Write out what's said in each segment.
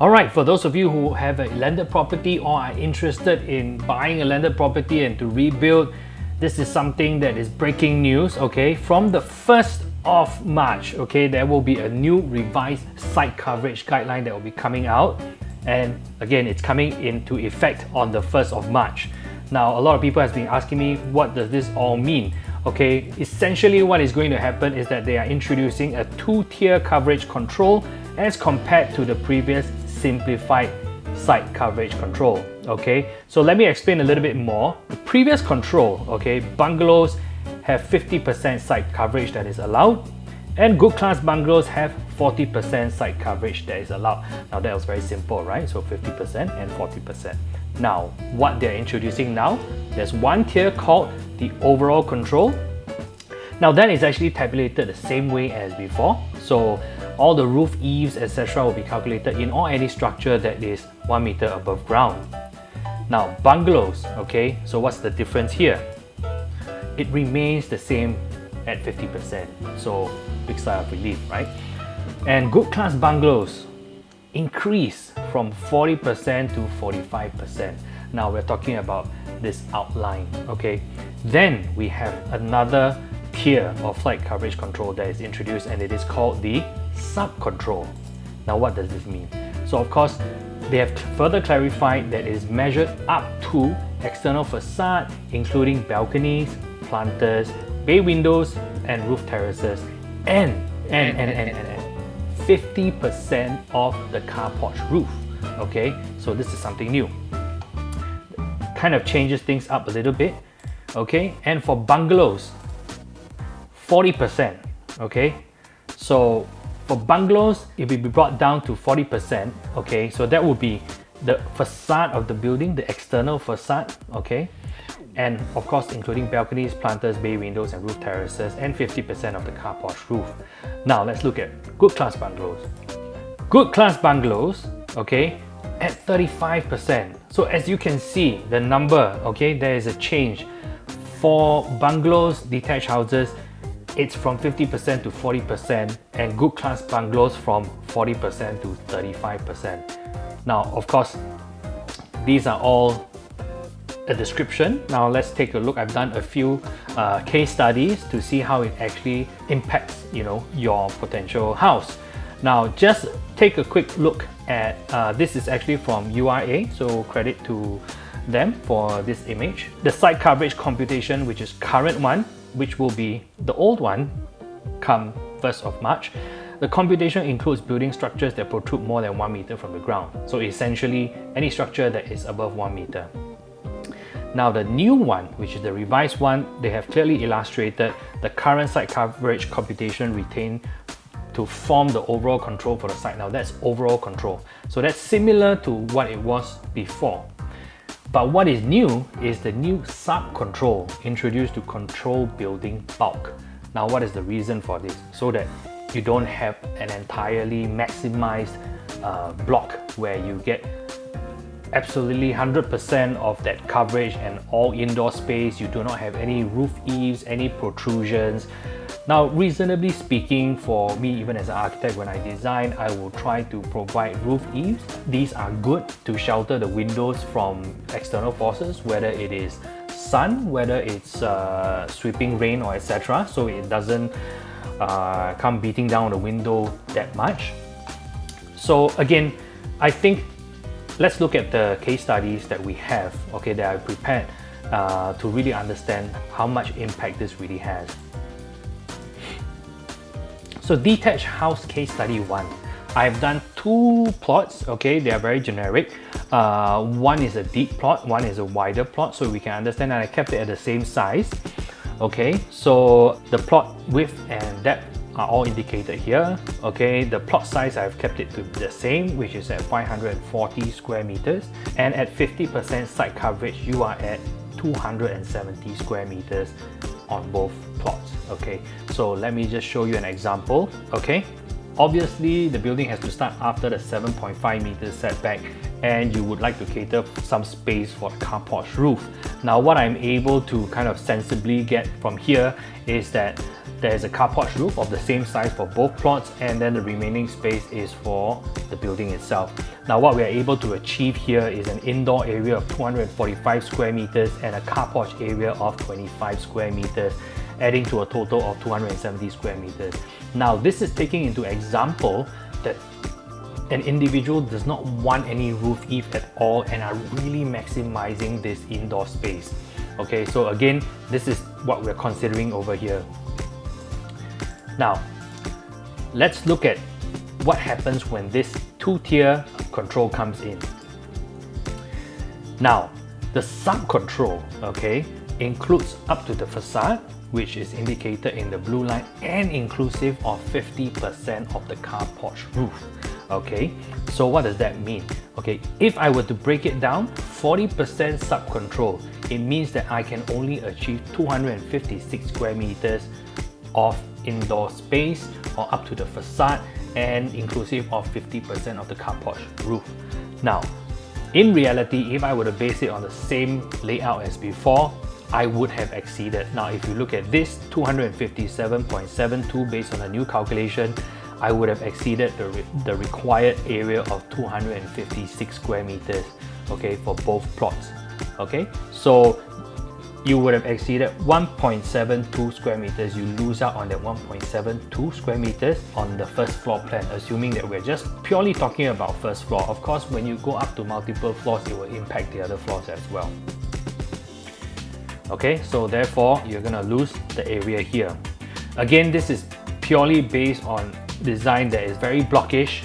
Alright, for those of you who have a landed property or are interested in buying a landed property and to rebuild, this is something that is breaking news, okay? From the 1st of March, okay, there will be a new revised site coverage guideline that will be coming out. And again, it's coming into effect on the 1st of March. Now, a lot of people have been asking me, what does this all mean? Okay, essentially what is going to happen is that they are introducing a 2-tier coverage control as compared to the previous simplified site coverage control. Okay, so let me explain a little bit more. The previous control, okay, bungalows have 50% site coverage that is allowed, and good class bungalows have 40% site coverage that is allowed. Now that was very simple, right? So 50% and 40%. Now, what they're introducing now, there's one tier called the overall control. Now that is actually tabulated the same way as before. So all the roof eaves, etc. will be calculated in or any structure that is 1 meter above ground. Now bungalows, okay, so what's the difference here? It remains the same at 50%. So big sigh of relief, right? And good class bungalows increase from 40% to 45%. Now we're talking about this outline, okay? Then we have another tier of site coverage control that is introduced, and it is called the sub-control. Now what does this mean? So of course, they have further clarified that it is measured up to external facade, including balconies, planters, bay windows, and roof terraces, and 50% of the carport roof. Okay, so this is something new. Kind of changes things up a little bit. Okay, and for bungalows, 40%. Okay, so for bungalows, it will be brought down to 40%. Okay, so that would be the facade of the building, the external facade. Okay, and of course including balconies, planters, bay windows, and roof terraces, and 50% of the carport roof. Now let's look at good class bungalows. Good class bungalows, okay, at 35%. So as you can see, the number, okay, there is a change. For bungalows, detached houses, it's from 50% to 40%, and good class bungalows from 40% to 35%. Now, of course, these are all a description. Now let's take a look. I've done a few case studies to see how it actually impacts, your potential house. Now just take a quick look at this is actually from URA, so credit to them for this image. The site coverage computation, which is current one, which will be the old one come 1st of March. The computation includes building structures that protrude more than 1 meter from the ground. So essentially any structure that is above 1 meter. Now the new one, which is the revised one, they have clearly illustrated the current site coverage computation retained to form the overall control for the site. Now that's overall control. So that's similar to what it was before. But what is new is the new sub-control introduced to control building bulk. Now what is the reason for this? So that you don't have an entirely maximized block where you get absolutely 100% of that coverage and all indoor space. You do not have any roof eaves, any protrusions. Now, reasonably speaking, for me, even as an architect, when I design, I will try to provide roof eaves. These are good to shelter the windows from external forces, whether it is sun, whether it's sweeping rain or etc. So it doesn't come beating down the window that much. So again, I think let's look at the case studies that we have, okay, that I prepared to really understand how much impact this really has. So detached house case study 1. I've done 2 plots, okay, they are very generic. One is a deep plot, one is a wider plot, so we can understand, and I kept it at the same size. Okay, so the plot width and depth are all indicated here. Okay, the plot size I've kept it to the same, which is at 540 square meters, and at 50% site coverage you are at 270 square meters on both plots. Okay, so let me just show you an example. Okay, obviously the building has to start after the 7.5 meters setback, and you would like to cater some space for the carport roof. Now what I'm able to kind of sensibly get from here is that there is a car porch roof of the same size for both plots, and then the remaining space is for the building itself. Now what we are able to achieve here is an indoor area of 245 square meters and a car porch area of 25 square meters, adding to a total of 270 square meters. Now this is taking into example that an individual does not want any roof eave at all and are really maximizing this indoor space. Okay, so again, this is what we're considering over here. Now, let's look at what happens when this two-tier control comes in. Now, the sub-control, okay, includes up to the facade, which is indicated in the blue line, and inclusive of 50% of the car porch roof. Okay, so what does that mean? Okay, if I were to break it down, 40% sub-control, it means that I can only achieve 256 square meters of indoor space or up to the facade, and inclusive of 50% of the car porch roof. Now, in reality, if I were to base it on the same layout as before, I would have exceeded. Now, if you look at this 257.72 based on the new calculation, I would have exceeded the required area of 256 square meters, okay, for both plots. Okay, so you would have exceeded 1.72 square meters. You lose out on that 1.72 square meters on the first floor plan, assuming that we're just purely talking about first floor. Of course, when you go up to multiple floors, it will impact the other floors as well. Okay, so therefore you're gonna lose the area here. Again, this is purely based on design that is very blockish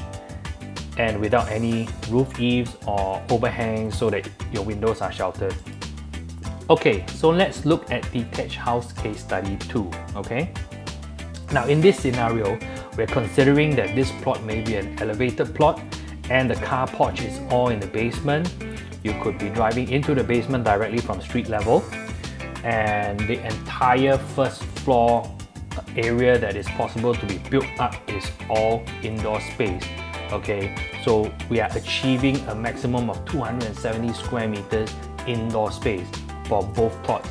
and without any roof eaves or overhangs so that your windows are sheltered. Okay, so let's look at detached house case study 2. Okay, now in this scenario, we're considering that this plot may be an elevated plot and the car porch is all in the basement. You could be driving into the basement directly from street level, and the entire first floor area that is possible to be built up is all indoor space. Okay, so we are achieving a maximum of 270 square meters indoor space for both plots.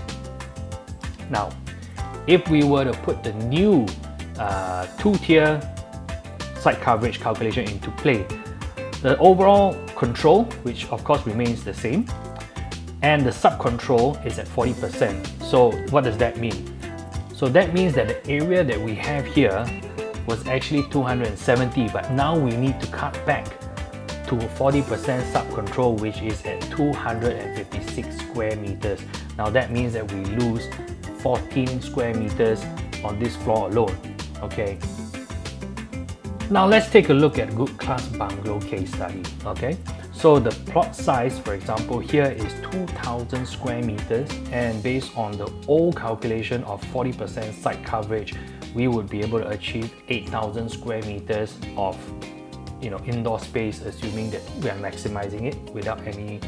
Now, if we were to put the new two-tier site coverage calculation into play, the overall control, which of course remains the same, and the sub-control is at 40%. So what does that mean? So that means that the area that we have here was actually 270, but now we need to cut back to 40% sub-control, which is at 256 square meters. Now that means that we lose 14 square meters on this floor alone. Okay. Now let's take a look at good class bungalow case study. Okay. So the plot size, for example, here is 2,000 square meters, and based on the old calculation of 40% site coverage, we would be able to achieve 8,000 square meters of indoor space, assuming that we are maximizing it without any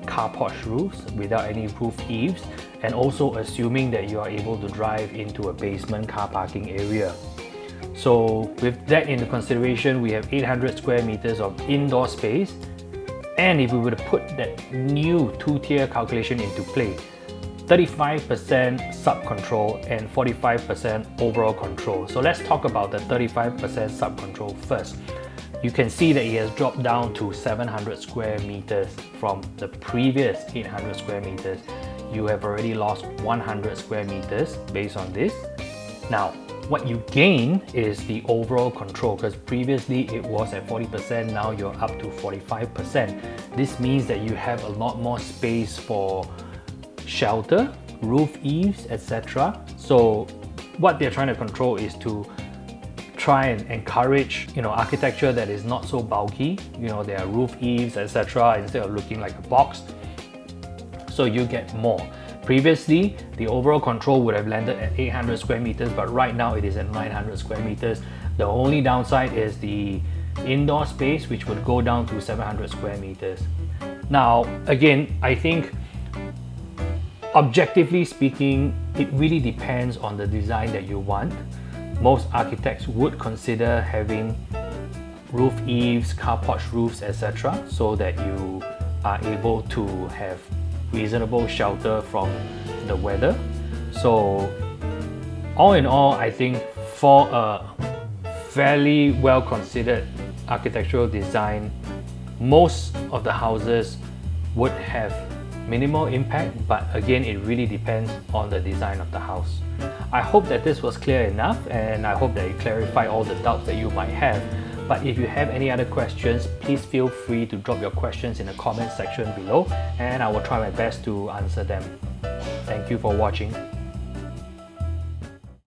car porch roofs, without any roof eaves, and also assuming that you are able to drive into a basement car parking area. So with that into consideration, we have 800 square meters of indoor space. And if we were to put that new two-tier calculation into play, 35% sub-control and 45% overall control. So let's talk about the 35% sub-control first. You can see that it has dropped down to 700 square meters from the previous 800 square meters. You have already lost 100 square meters based on this. Now, what you gain is the overall control, because previously it was at 40%, now you're up to 45%. This means that you have a lot more space for shelter, roof eaves, etc. So what they're trying to control is to try and encourage architecture that is not so bulky. There are roof eaves, etc., instead of looking like a box. So you get more. Previously, the overall control would have landed at 800 square meters, but right now it is at 900 square meters. The only downside is the indoor space, which would go down to 700 square meters. Now, again, I think objectively speaking, it really depends on the design that you want. Most architects would consider having roof eaves, car porch roofs, etc., so that you are able to have reasonable shelter from the weather. So All in all, I think for a fairly well considered architectural design, most of the houses would have minimal impact, but again, it really depends on the design of the house. I hope that this was clear enough, and I hope that it clarified all the doubts that you might have. But if you have any other questions, please feel free to drop your questions in the comment section below, and I will try my best to answer them. Thank you for watching.